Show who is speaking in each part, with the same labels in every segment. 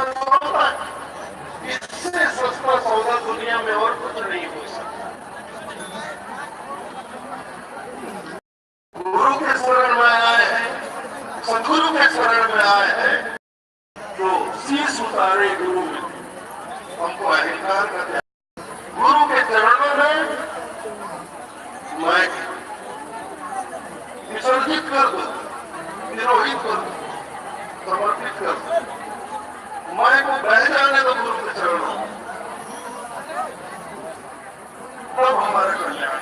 Speaker 1: सौदा है। इससे सस्ता सौदा दुनिया में और कुछ नहीं हो सकता। गुरु के शरण में आए हैं, सदगुरु के शरण में आए हैं, जो शीश उतारे गुरु में, हमको अहंकार का त्याग। गुरु के चरणों में मैं विसर्जित कर दो, निरोहित कर दो, समर्पित कर दो, मैं को बह जाने दो गुरु के चरणों में, तब हमारा कल्याण।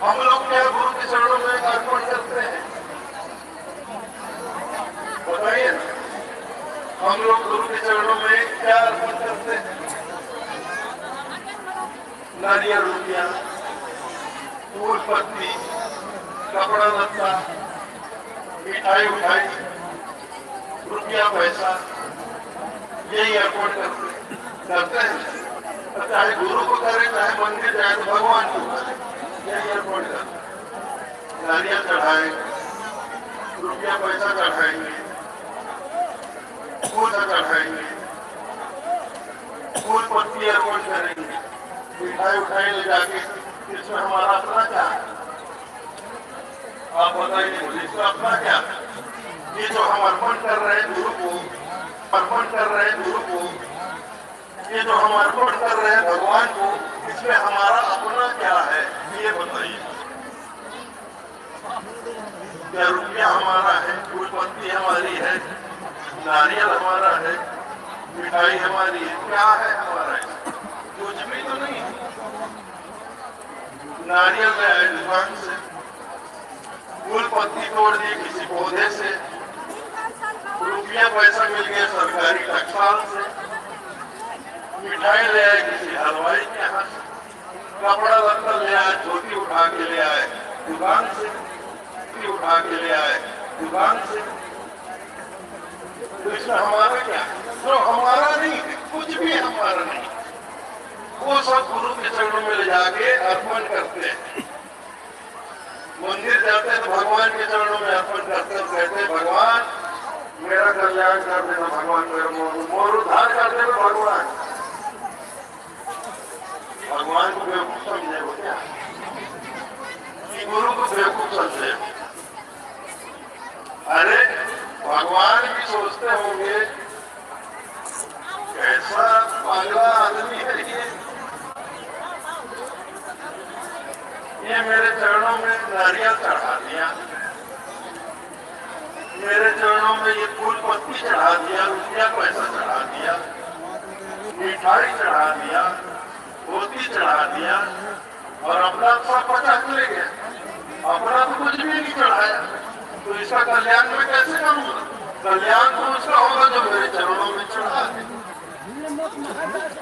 Speaker 1: हम लोग क्या गुरु के चरणों में अर्पण करते हैं, बताइए ना। हम लोग गुरु के चरणों में क्या अर्पण करते हैं? नारियल, रुपया, फूल पत्ती, कपड़ा लत्ता, मिठाई उठाई, रुपया पैसा, यही अर्पण करते हैं। चाहे गुरु को करे, चाहे मंदिर जाए, तो भगवान को करे, यही अर्पण करते। नारियल चढ़ाए, रुपया पैसा चढ़ाएंगे, फूल चढ़ाएंगे, फूल पत्ती अर्पण करेंगे, मिठाई उठाई ले जाके। इसमें हमारा अपना क्या है? आप बताइए मुझे, इसमें अपना क्या है? ये जो हम अर्पण कर रहे हैं गुरु को, अर्पण कर रहे हैं गुरु को, ये जो हम अर्पण कर रहे हैं भगवान को, इसमें हमारा अपना क्या है ये बताइए। क्या रुपया हमारा है, फूल पत्ती हमारी है, नारियल हमारा है, मिठाई हमारी है, क्या है हमारा है? कुछ भी तो नहीं। नारियल ले आए दुकान से, फूल पत्ती तोड़ दी किसी पौधे से, रुपया पैसा मिल गया सरकारी टकसाल से, मिठाई ले आए किसी हलवाई के यहाँ से, कपड़ा लत्ता ले आए, धोती उठा के ले आए दुकान से, उठा के ले आए दुकान से। तो इसमें हमारा क्या? तो हमारा नहीं, कुछ भी हमारा नहीं। वो सब गुरु के चरणों में ले जाके अर्पण करते हैं। मंदिर जाते हैं तो भगवान के चरणों में अर्पण करते हैं, कहते हैं भगवान मेरा कल्याण कर देना, भगवान मेरा मोर उद्धार कर देना, भगवान। भगवान को बेवकूफ समझे हो क्या? गुरु को बेवकूफ समझे? अरे भगवान भी सोचते होंगे कैसा पागला आदमी है ये मेरे चरणों में नारियल चढ़ा दिया, मेरे चरणों में ये फूल पत्ती चढ़ा दिया, रुपया पैसा चढ़ा दिया, मिठाई चढ़ा दिया, धोती चढ़ा दिया, और अपना सब पचास ले गया, अपना तो कुछ भी नहीं चढ़ाया। तो इसका कल्याण मैं कैसे करूंगा? कल्याण तो उसका होगा जो मेरे चरणों में चढ़ा है।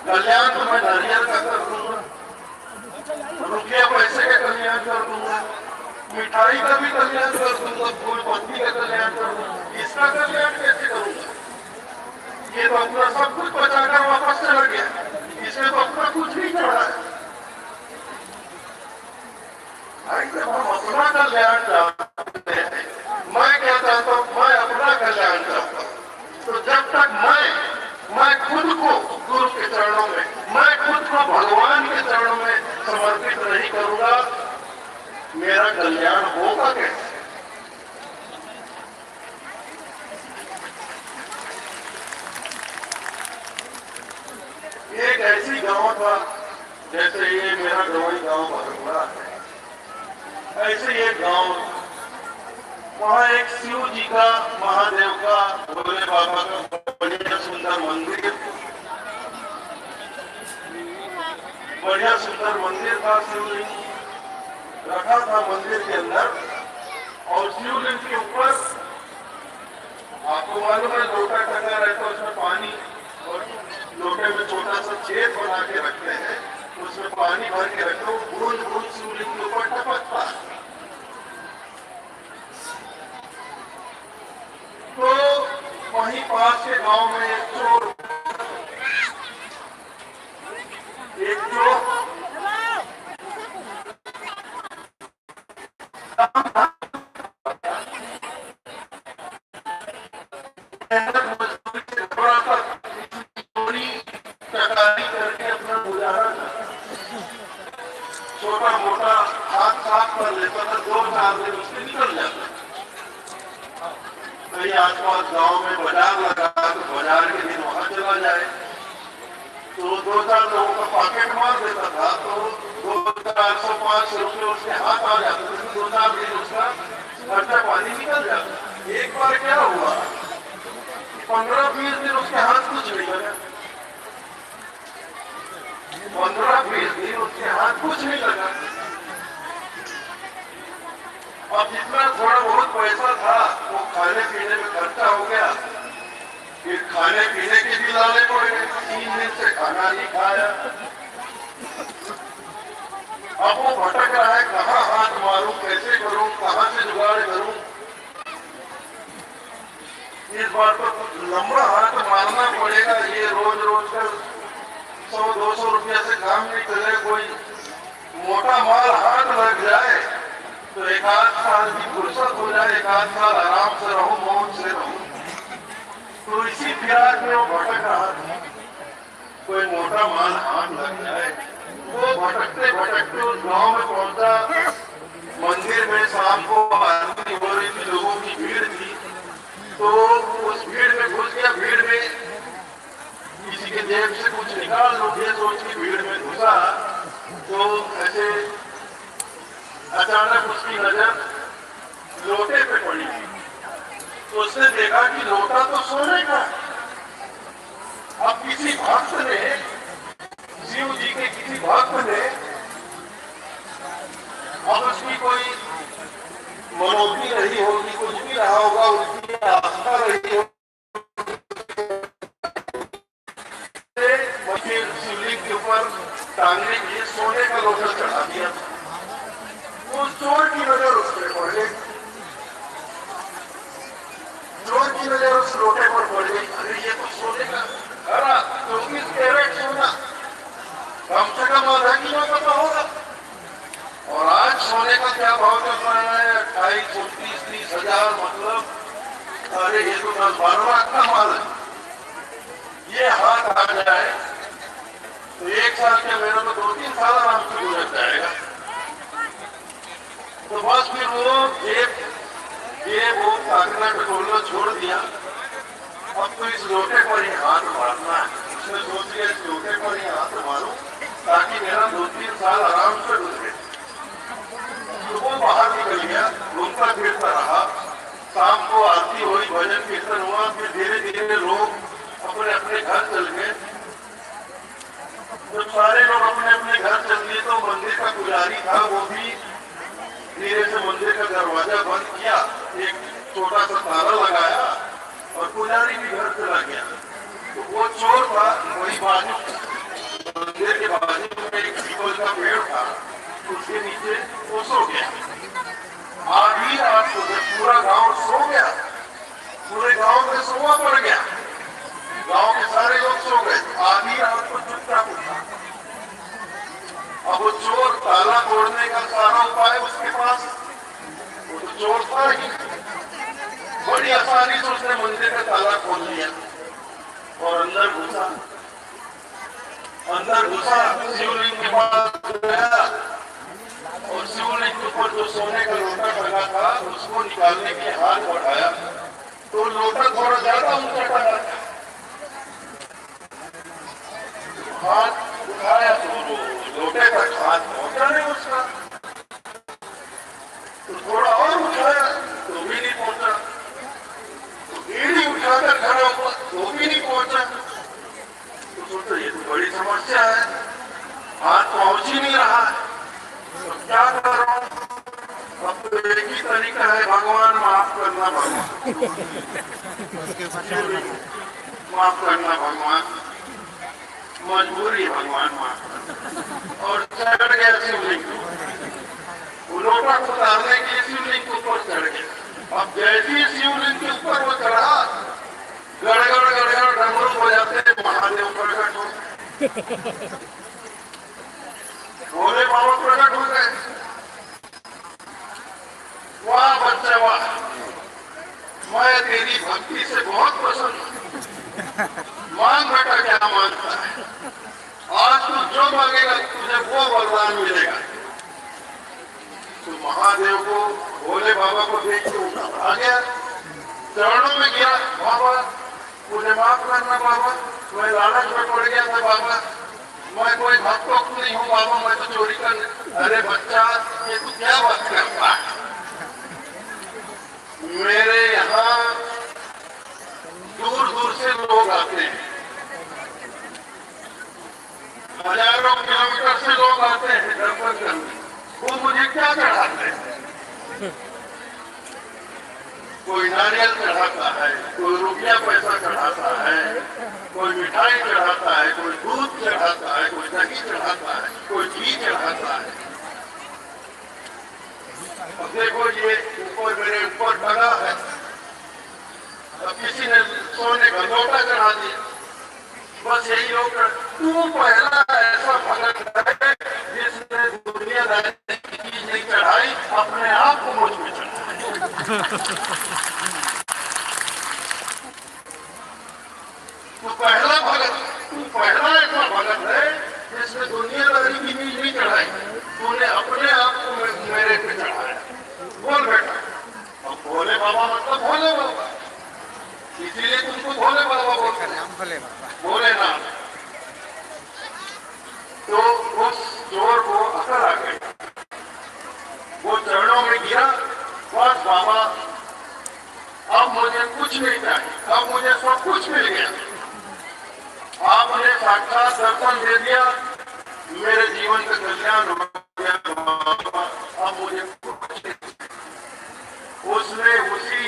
Speaker 1: कल्याण तो मैं नारियल का कर दूंगा, रुपया पैसे का कल्याण कर दूंगा, मिठाई का भी कल्याण कर दूंगा, फूल पत्ती का कल्याण कर दूंगा। इसका कल्याण कैसे करूंगा? ये तो अपना सब कुछ बचाकर वापस चला गया, इसमें तो अपना कुछ नहीं चढ़ा है। जब हम अपना कल्याण चाहते हैं, मैं क्या चाहता हूं? मैं अपना कल्याण चाहता हूं। तो जब तक मैं खुद को गुरु के चरणों में, मैं खुद को भगवान के चरणों में समर्पित नहीं करूंगा, मेरा कल्याण होगा कैसे? एक ऐसी गांव था, जैसे ये मेरा गवई गांव भरमुड़ा है, ऐसे ये गांव, वहाँ एक शिव जी का, महादेव का, भोले बाबा का बढ़िया सुंदर मंदिर, बढ़िया सुंदर मंदिर था। शिवलिंग रखा था मंदिर के अंदर, और शिवलिंग के ऊपर आपको मालूम है लोटा टंगा रहता है, उसमें पानी, और लोटे में छोटा सा छेद बना के रखते हैं, उसमें पानी भर के रखो, बूंद बूंद शिवलिंग के ऊपर टपकता है। तो वहीं पास के गांव में एक चोर कर लेता था, 2-4 दिन उसके निकल जाता। कहीं आसपास गांव में बाजार लगा तो बाजार के दिन वहां चला जाए, तो 2-4 लोगों का पॉकेट मार देता था, तो 200-400-500 रुपये उसके हाथ आ जाते थे। 2-4 दिन उसका खर्चा पानी निकल जाता। एक बार क्या हुआ, 15-20 दिन उसके हाथ कुछ नहीं लगा। 15-20 दिन उसके हाथ कुछ नहीं लगा। अब जितना थोड़ा बहुत पैसा था वो खाने पीने में खर्चा हो गया, फिर खाने पीने के भी लाने पड़ गए। 3 दिन से खाना नहीं खाया। अब वो भटक रहा है, कहाँ हाथ मारूं, कैसे करूं, कहाँ से जुगाड़ करूं। इस बार तो कुछ लंबा हाथ मारना पड़ेगा। ये रोज रोज का 100-200 रुपया से काम नहीं चले। कोई मोटा माल हाथ लग जाए तो 1-8 साल की फुर्सत हो जाए, 1-8 साल आराम से रहूं, मौज से रहूं। तो इसी फिराक में वो भटक रहा था। कोई मोटा माल हाथ लग जाए। वो भटकते भटकते उस गांव में पहुंचा। मंदिर में शाम को आरती हो रही थी, लोगों की भीड़ थी, तो उस भीड़ में घुस गया। भीड़ में किसी के जेब से कुछ निकाल लो, ये सोच के भीड़ में घुसा, तो ऐसे अचानक उसकी नजर लोटे पे पड़ी। तो उसने देखा कि लोटा तो सोने का। अब किसी भक्त ने, शिव जी के किसी भक्त ने, अब उसकी कोई मनोती रही होगी, कुछ भी रहा होगा, उसकी आस्था रही होगी, शिवलिंग के ऊपर टांगने के लिए सोने का लोटा चढ़ा दिया। उस चोर की नजर उस पर पड़ गई। चोर की नजर उस लोटे पर पड़ गई। अरे ये तो सोने का खरा 24 कैरेट सोना, कम से कम आधा किलो का तो होगा। और आज सोने का क्या भाव चल रहा है? 28-29-30 हजार। मतलब अरे ये तो 10-12 लाख का माल है। ये हाथ आ जाए तो 1 साल के मेरा तो 2-3 साल आराम से गुजर जाएगा। तो बस फिर वो वो ताकना टटोलना छोड़ दिया। अब तो इस लोटे पर ही हाथ मारना है। उसने सोच लिया इस लोटे पर ही हाथ मारूं ताकि मेरा 2-3 साल आराम से गुजरे। तो वो बाहर निकल गया, घूमता फिरता रहा। शाम को आरती हुई, भजन कीर्तन हुआ, फिर धीरे धीरे लोग अपने अपने घर चल गए। जब सारे लोग अपने अपने घर चल गए तो मंदिर का पुजारी था, वो भी धीरे से मंदिर का दरवाजा बंद किया, एक छोटा सा ताला लगाया और पुजारी भी घर चला गया। तो वो चोर था, वही बाजू मंदिर के बाजू में एक पीपल का पेड़ था, उसके नीचे वो सो गया। आधी रात को पूरा गांव सो गया, पूरे गांव में सोआ पड़ गया। गांव के सारे लोग सो गए। आधी रात को चुपचाप उठा। अब वो चोर, ताला तोड़ने का सारा उपाय उसके पास, वो तो चोर था ही। बड़ी आसानी से उसने मंदिर का ताला खोल लिया और अंदर घुसा। शिवलिंग के पास गया और शिवलिंग के ऊपर जो सोने का लोटा टंगा था उसको निकालने के हाथ बढ़ाया तो लोटा थोड़ा ज्यादा ऊंचा टंगा था। हाथ उठाया तो लोटे का हाथ पहुंचा नहीं उसका, तो थोड़ा और उठाया तो भी नहीं पहुंचा, तो एड़ी उठाकर खड़ा हुआ तो भी नहीं पहुंचा। तो सोचो ये तो बड़ी समस्या है, हाथ पहुंच ही नहीं रहा है, तो क्या करो? अब तो एक ही तरीका है, भगवान माफ करना, माफ करना भगवान, मजबूरी भगवान माफ। और चढ़ गया शिवलिंग, वो लोटा को उतारने के लिए शिवलिंग के ऊपर चढ़ गया। अब जैसे ही शिवलिंग के ऊपर वो चढ़ा, गड़गड़ गड़गड़ डमरू हो जाते, महादेव प्रकट हो, भोले बाबा प्रकट हो गए। वाह बच्चा वाह, मैं तेरी भक्ति से बहुत प्रसन्न हूं। मांग बेटा क्या मांगता है, आज तू जो मांगेगा तुझे वो वरदान मिलेगा। तो महादेव को, भोले बाबा को देख के आ गया, चरणों में गिरा, बाबा मुझे माफ करना बाबा, मैं लालच में पड़ गया था बाबा, मैं कोई भक्त नहीं हूँ बाबा, मैं तो चोरी कर। अरे बच्चा, ये तू क्या बात करता है? मेरे यहाँ दूर दूर से लोग आते हैं, हजारों किलोमीटर से लोग आते हैं दर्शन करने, वो मुझे क्या चढ़ाते हैं? कोई नारियल चढ़ाता है, कोई रुपया पैसा चढ़ाता है, कोई मिठाई चढ़ाता है, कोई दूध चढ़ाता है, कोई दही चढ़ाता है, कोई घी चढ़ाता है। अब देखो ये ऊपर मेरे ऊपर टंगा है, अब किसी ने सोने का लोटा चढ़ा दिया, बस यही लोग। तू पहला ऐसा भगत है जिसने दुनियादारी की चीज नहीं चढ़ाई, अपने आप को मुझ में चढ़ाई। तू पहला ऐसा भगत है जिसने दुनियादारी की चीज नहीं चढ़ाई, तूने अपने आप को मेरे पे चढ़ाया। बोल बेटा, अब भोले बाबा मतलब भोले बाबा, इसीलिए तुमको भोले बाबा बोलते हैं, भोले नाम। तो उस चोर को अकल आ गई, वो चरणों में गिरा, बस बाबा अब मुझे कुछ नहीं चाहिए, अब मुझे सब कुछ मिल गया, आपने साक्षात दर्शन दे दिया, मेरे जीवन का कल्याण हो गया, अब मुझे कुछ नहीं। उसने उसी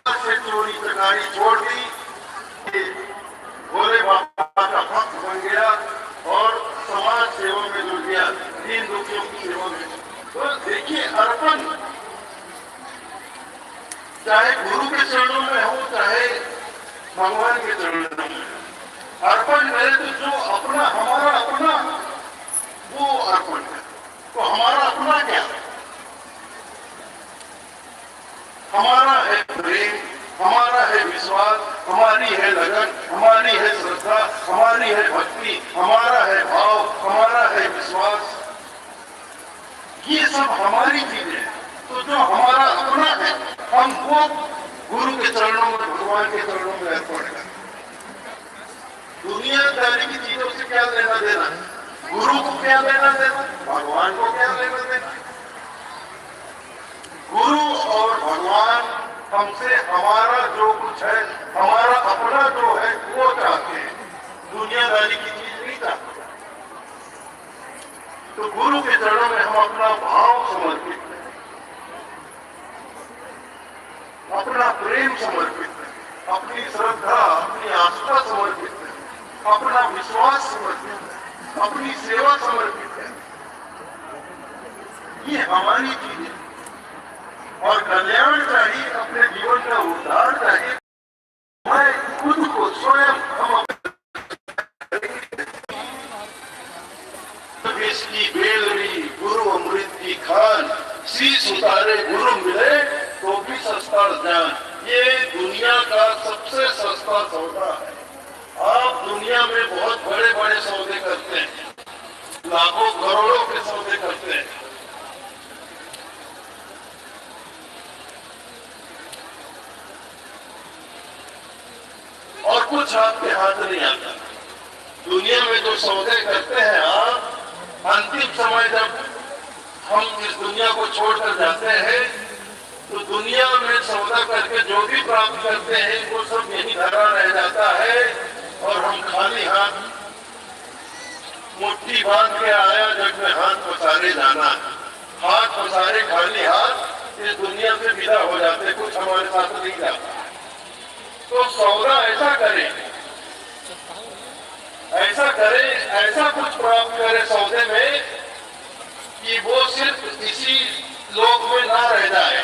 Speaker 1: से चोरी चकारी छोड़ दी, भोले बाबा का भक्त बन गया और समाज सेवा में जुड़ गया, दीन दुखियों की सेवा में। तो देखिए, अर्पण चाहे गुरु के चरणों में हो, चाहे भगवान के चरणों में, अर्पण करे तो जो अपना, हमारा अपना वो अर्पण है। तो हमारा अपना क्या है? हमारा है प्रेम, हमारा है विश्वास, हमारी है लगन, हमारी है श्रद्धा, हमारी है भक्ति, हमारा है भाव, हमारा है विश्वास, ये सब हमारी चीजें। तो जो हमारा अपना है, हम वो गुरु के चरणों में, भगवान के चरणों में अर्पण करें। दुनियादारी की चीजों से क्या लेना देना? गुरु को क्या लेना देना? भगवान को क्या लेना देना? गुरु और भगवान हमसे हमारा जो कुछ है, हमारा अपना जो है वो चाहते हैं, दुनियादारी की चीज नहीं चाहते। तो गुरु के चरणों में हम अपना भाव समर्पित करें, अपना प्रेम समर्पित करें, अपनी श्रद्धा, अपनी आस्था समर्पित करें, अपना विश्वास समर्पित करें, अपनी सेवा समर्पित करें। ये हमारी चीज है। और कल्याण चाहिए, अपने जीवन का उद्धार चाहिए, मैं खुद को स्वयं हम की बेलरी गुरु अमृत की खान, शीश उतारे गुरु मिले तो भी सस्ता ज्ञान। ये दुनिया का सबसे सस्ता सौदा है। आप दुनिया में बहुत बड़े बड़े सौदे करते हैं, लाखों करोड़ों के सौदे करते हैं, और कुछ आपके हाथ नहीं आता। दुनिया में जो सौदे करते हैं आप, अंतिम समय जब हम इस दुनिया को छोड़कर जाते हैं तो दुनिया में सौदा करके जो भी प्राप्त करते हैं वो सब यही धरा रह जाता है, और हम खाली हाथ मुट्ठी बांध के आया जग में हाथ पसारे जाना, हाथ पसारे खाली हाथ इस दुनिया से विदा हो जाते, कुछ हमारे साथ नहीं जाता। तो सौदा ऐसा करें, ऐसा कुछ प्राप्त करे सौदे में कि वो सिर्फ इसी लोक में ना रह जाए,